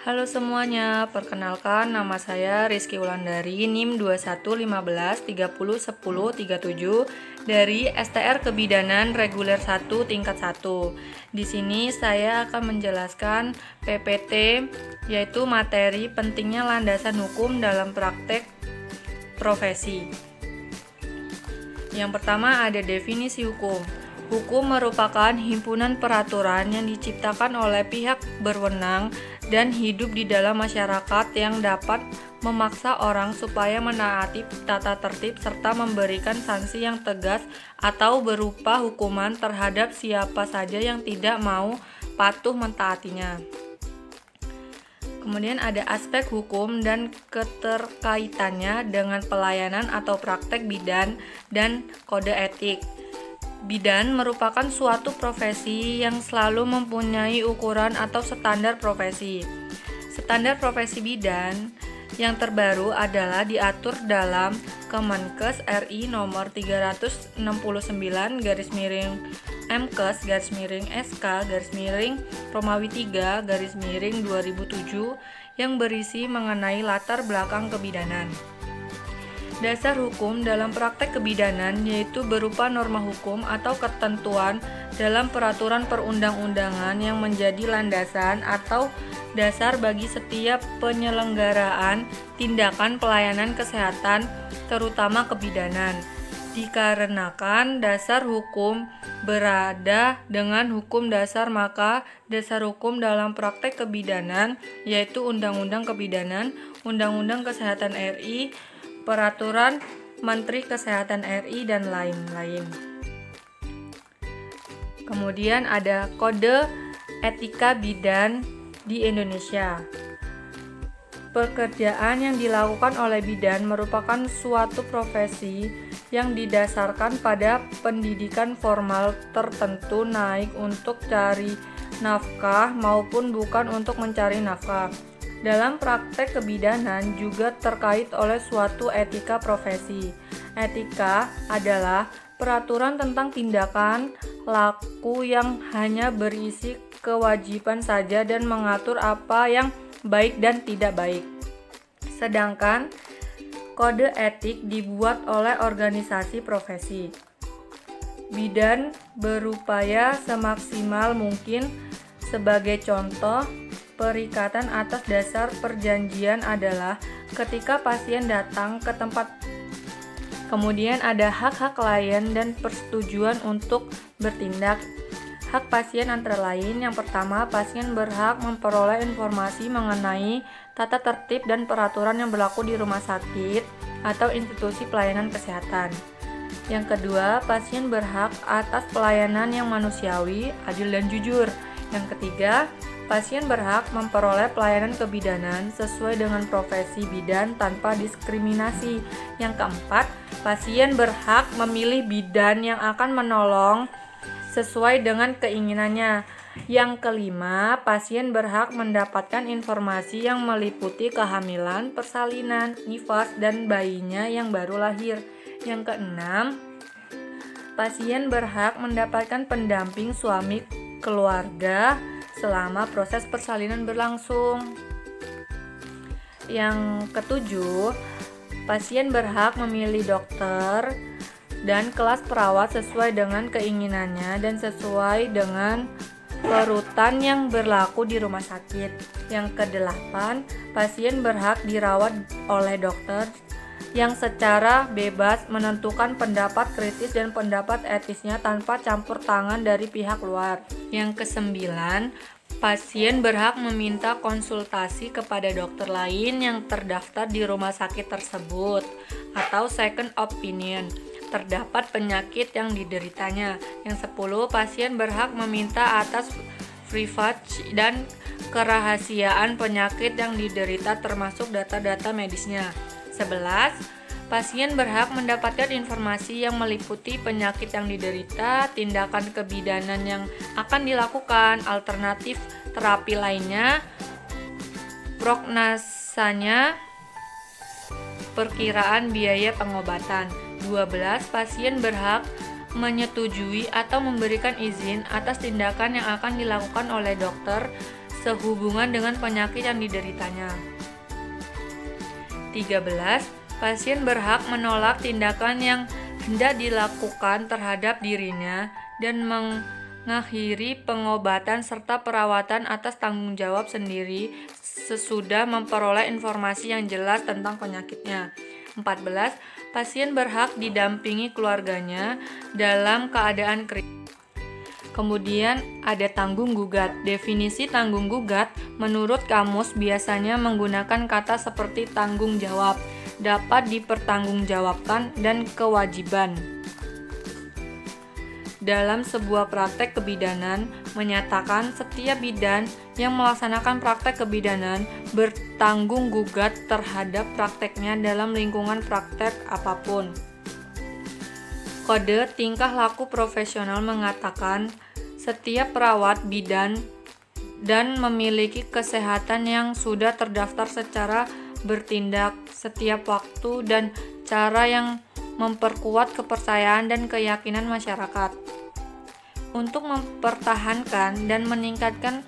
Halo semuanya, perkenalkan nama saya Rizky Wulandari, NIM 2115301037 dari STR Kebidanan Reguler 1 tingkat 1. Di sini saya akan menjelaskan PPT, yaitu materi pentingnya landasan hukum dalam praktek profesi. Yang pertama ada definisi hukum. Hukum merupakan himpunan peraturan yang diciptakan oleh pihak berwenang dan hidup di dalam masyarakat yang dapat memaksa orang supaya menaati tata tertib serta memberikan sanksi yang tegas atau berupa hukuman terhadap siapa saja yang tidak mau patuh mentaatinya. Kemudian ada aspek hukum dan keterkaitannya dengan pelayanan atau praktek bidan dan kode etik. Bidan merupakan suatu profesi yang selalu mempunyai ukuran atau standar profesi. Standar profesi bidan yang terbaru adalah diatur dalam Kemenkes RI nomor 369/MKes/SK/Romawi 3/2007 yang berisi mengenai latar belakang kebidanan. Dasar hukum dalam praktek kebidanan yaitu berupa norma hukum atau ketentuan dalam peraturan perundang-undangan yang menjadi landasan atau dasar bagi setiap penyelenggaraan tindakan pelayanan kesehatan, terutama kebidanan. Dikarenakan dasar hukum berada dengan hukum dasar, maka dasar hukum dalam praktek kebidanan yaitu Undang-Undang Kebidanan, Undang-Undang Kesehatan RI, Peraturan Menteri Kesehatan RI, dan lain-lain. Kemudian ada Kode Etika Bidan di Indonesia. Pekerjaan yang dilakukan oleh bidan merupakan suatu profesi yang didasarkan pada pendidikan formal tertentu, naik untuk cari nafkah maupun bukan untuk mencari nafkah. Dalam praktek kebidanan juga terkait oleh suatu etika profesi. Etika adalah peraturan tentang tindakan laku yang hanya berisi kewajiban saja dan mengatur apa yang baik dan tidak baik. Sedangkan kode etik dibuat oleh organisasi profesi. Bidan berupaya semaksimal mungkin. Sebagai contoh, perikatan atas dasar perjanjian adalah ketika pasien datang ke tempat. Kemudian ada hak-hak klien dan persetujuan untuk bertindak. Hak pasien antara lain, yang pertama, pasien berhak memperoleh informasi mengenai tata tertib dan peraturan yang berlaku di rumah sakit atau institusi pelayanan kesehatan. Yang kedua, pasien berhak atas pelayanan yang manusiawi, adil dan jujur. Yang ketiga, pasien berhak memperoleh pelayanan kebidanan sesuai dengan profesi bidan tanpa diskriminasi. Yang keempat, pasien berhak memilih bidan yang akan menolong sesuai dengan keinginannya. Yang kelima, pasien berhak mendapatkan informasi yang meliputi kehamilan, persalinan, nifas, dan bayinya yang baru lahir. Yang keenam, pasien berhak mendapatkan pendamping suami keluarga selama proses persalinan berlangsung. Yang ketujuh, pasien berhak memilih dokter dan kelas perawat sesuai dengan keinginannya dan sesuai dengan perutan yang berlaku di rumah sakit. Yang kedelapan, pasien berhak dirawat oleh dokter yang secara bebas menentukan pendapat kritis dan pendapat etisnya tanpa campur tangan dari pihak luar. Yang kesembilan, pasien berhak meminta konsultasi kepada dokter lain yang terdaftar di rumah sakit tersebut atau second opinion terdapat penyakit yang dideritanya. Yang 10, pasien berhak meminta atas privasi dan kerahasiaan penyakit yang diderita termasuk data-data medisnya. 11, pasien berhak mendapatkan informasi yang meliputi penyakit yang diderita, tindakan kebidanan yang akan dilakukan, alternatif terapi lainnya, prognosanya, perkiraan biaya pengobatan. 12, pasien berhak menyetujui atau memberikan izin atas tindakan yang akan dilakukan oleh dokter sehubungan dengan penyakit yang dideritanya. 13. Pasien berhak menolak tindakan yang hendak dilakukan terhadap dirinya dan mengakhiri pengobatan serta perawatan atas tanggung jawab sendiri sesudah memperoleh informasi yang jelas tentang penyakitnya. 14. Pasien berhak didampingi keluarganya dalam keadaan kritis. Kemudian ada tanggung gugat. Definisi tanggung gugat menurut kamus biasanya menggunakan kata seperti tanggung jawab, dapat dipertanggungjawabkan, dan kewajiban. Dalam sebuah praktek kebidanan menyatakan setiap bidan yang melaksanakan praktek kebidanan bertanggung gugat terhadap prakteknya dalam lingkungan praktek apapun. Kode tingkah laku profesional mengatakan setiap perawat bidan dan memiliki kesehatan yang sudah terdaftar secara bertindak setiap waktu dan cara yang memperkuat kepercayaan dan keyakinan masyarakat. Untuk mempertahankan dan meningkatkan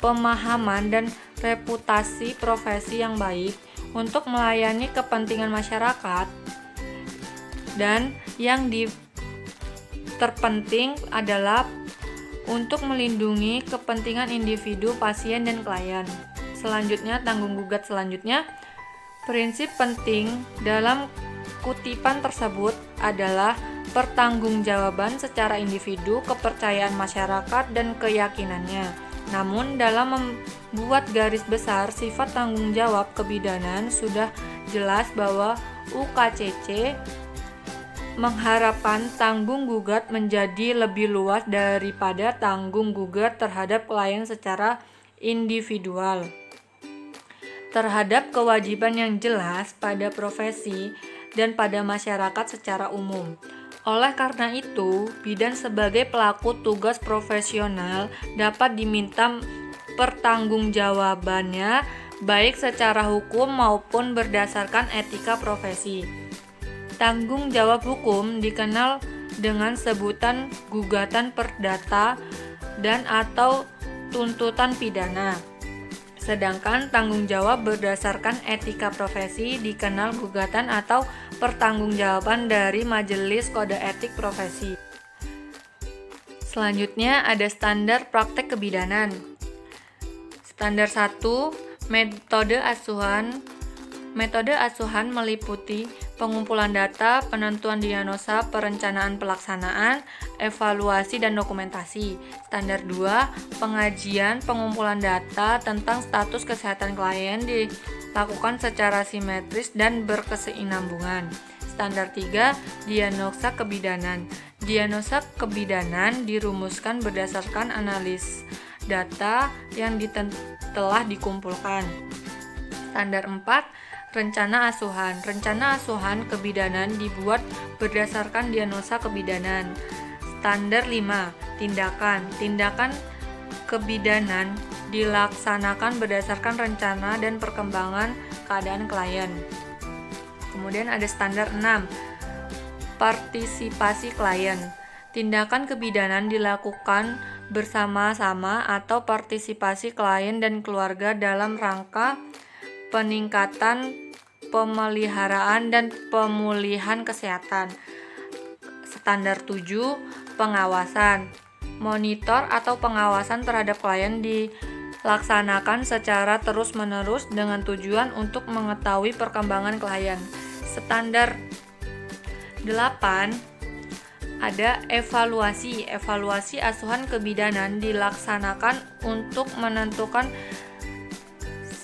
pemahaman dan reputasi profesi yang baik untuk melayani kepentingan masyarakat, dan yang terpenting adalah untuk melindungi kepentingan individu, pasien, dan klien. Selanjutnya, tanggung gugat selanjutnya. Prinsip penting dalam kutipan tersebut adalah pertanggungjawaban secara individu, kepercayaan masyarakat, dan keyakinannya. Namun, dalam membuat garis besar sifat tanggung jawab kebidanan sudah jelas bahwa UKCC mengharapkan tanggung gugat menjadi lebih luas daripada tanggung gugat terhadap klien secara individual. Terhadap kewajiban yang jelas pada profesi dan pada masyarakat secara umum. Oleh karena itu, bidan sebagai pelaku tugas profesional dapat diminta pertanggungjawabannya baik secara hukum maupun berdasarkan etika profesi. Tanggung jawab hukum dikenal dengan sebutan gugatan perdata dan atau tuntutan pidana. Sedangkan tanggung jawab berdasarkan etika profesi dikenal gugatan atau pertanggungjawaban dari Majelis Kode Etik Profesi. Selanjutnya ada standar praktek kebidanan. Standar 1, metode asuhan. Metode asuhan meliputi pengumpulan data, penentuan diagnosa, perencanaan pelaksanaan, evaluasi, dan dokumentasi. Standar 2, pengajian pengumpulan data tentang status kesehatan klien dilakukan secara simetris dan berkesinambungan. Standar 3, diagnosa kebidanan. Diagnosa kebidanan dirumuskan berdasarkan analis data yang telah dikumpulkan. Standar 4, rencana asuhan. Rencana asuhan kebidanan dibuat berdasarkan diagnosa kebidanan. Standar 5, tindakan. Tindakan kebidanan dilaksanakan berdasarkan rencana dan perkembangan keadaan klien. Kemudian ada standar 6, partisipasi klien. Tindakan kebidanan dilakukan bersama-sama atau partisipasi klien dan keluarga dalam rangka peningkatan pemeliharaan dan pemulihan kesehatan. Standar 7, pengawasan. Monitor atau pengawasan terhadap klien dilaksanakan secara terus-menerus dengan tujuan untuk mengetahui perkembangan klien. Standar 8, ada evaluasi. Evaluasi asuhan kebidanan dilaksanakan untuk menentukan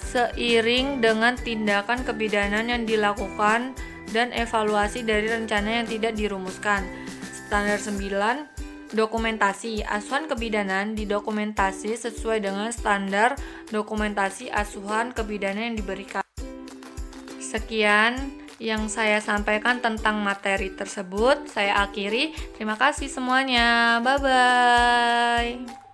seiring dengan tindakan kebidanan yang dilakukan dan evaluasi dari rencana yang tidak dirumuskan. Standar 9, dokumentasi. Asuhan kebidanan didokumentasi sesuai dengan standar dokumentasi asuhan kebidanan yang diberikan. Sekian yang saya sampaikan tentang materi tersebut. Saya akhiri. Terima kasih semuanya. Bye-bye.